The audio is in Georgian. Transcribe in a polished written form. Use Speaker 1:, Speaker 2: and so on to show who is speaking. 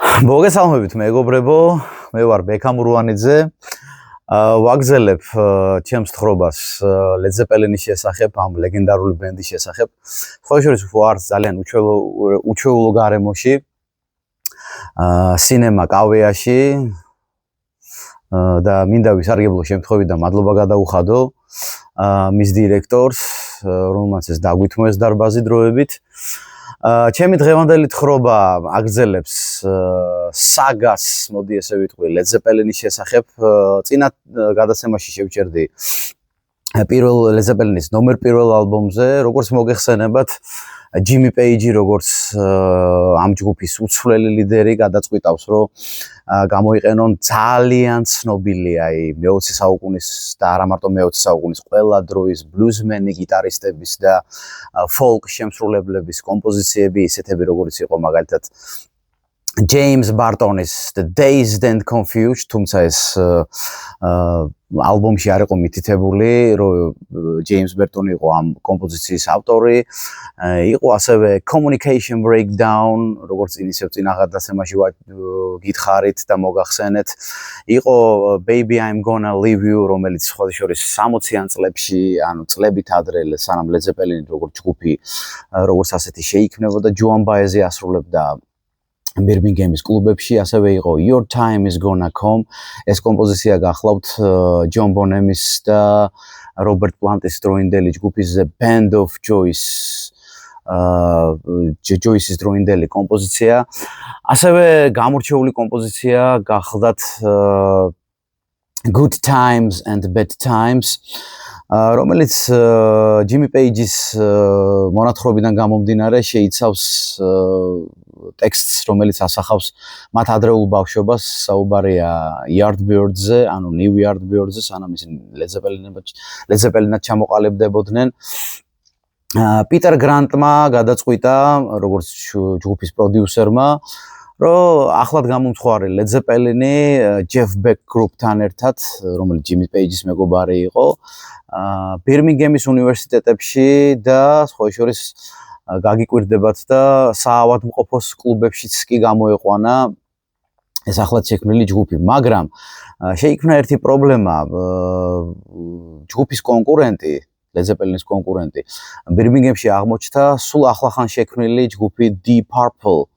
Speaker 1: მოგესალმებით მეგობრებო, მე ვარ ბექამ რუანიძე. ვაგზელებ ჩემს თხრობას Led Zeppelin-ის შესახებ, ამ ლეგენდარული ბენდის შესახებ. სხვა შორის ვარ ძალიან უჩვეულო გარემოში. სინემა კავეაში და მინდა ვისარგებლო შემთხვევით და მადლობა გადაუხადო მის დირექტორს, რომელმაც ეს დაგვითმოეს დარბაზი დროებით. ჩემი დღევანდელი თხრობა აგრძელებს საგას, მოდი ესე ვიტყვი, Led Zeppelin-ის შესახებ. წინა გადაცემაში შევჭერდი პირველ Led Zeppelin-ის ნომერ პირველ ალბომზე, როგორც მოგეხსენებათ, Jimmy Page, როგორც ამ ჯგუფის უცვლელი ლიდერი, გადაწყვიტავს, რომ გამოიყენონ ძალიან ცნობილი, მე-20 საუკუნის და არა მარტო მე-20 საუკუნის ყველა დროის ბლუზმენი, გიტარისტების და folk შემსრულებლების კომპოზიციები, ისეთები როგორც იყო მაგალითად James Bartonis The Dazed and Confused, თუმცა ეს ალბომში არ იყო მითითებული, რომ James Barton იყო ამ კომპოზიციის ავტორი. იყო ასევე Communication Breakdown, როგორც წინა გადაცემაში გითხარით და მოგახსენეთ. იყო Baby I'm Gonna Leave You, რომელიც სხვა შორის 60-იან წლებში, ანუ წლებით ადრე, სანამ Led Zeppelin როგორც ჯგუფი, როგორც ასეთი შეიქმნებოდა, Joan Baez ასრულებდა Birmingham-ის კლუბებში, ასევე იყო Your Time Is Gonna Come. ეს კომპოზიცია გახლავთ John Bonham-ის და Robert Plant-ის დროინდელი ჯგუფის The Band of Joyce, Joyce-ის დროინდელი კომპოზიცია. ასევე გამორჩეული კომპოზიცია გახლავთ Good Times and Bad Times, რომელიც Jimmy Page-ის მონათხრობიდან გამომდინარე შეიცავს ტექსტს, რომელიც ასახავს მათ ადრეულ ბავშვობას, საუბარია Yardbirds-ზე, ანუ New Yardbirds-ზე, სანამ ისინი Led Zeppelin-ად ჩამოყალიბდებოდნენ. პიტერ გრანტმა გადაწყვიტა, როგორც ჯგუფის პროდიუსერმა, რომ ახლად გამომცხვარი Led Zeppelin-ი Jeff Beck გრუპთან ერთად, რომელიც Jimmy Page-ის მეგობარი იყო, Birmingham-ის უნივერსიტეტებში და სხვა შორის გაგიკვირდებათ და საავადმყოფოს კლუბებშიც კი გამოეყვანა ეს ახლად შექმნილი ჯგუფი, მაგრამ შეიქმნა ერთი პრობლემა. ჯგუფის კონკურენტი, Led Zeppelin-ის კონკურენტი, Birmingham-ში აღმოჩნდა სულ ახლახან შექმნილი ჯგუფი Deep Purple,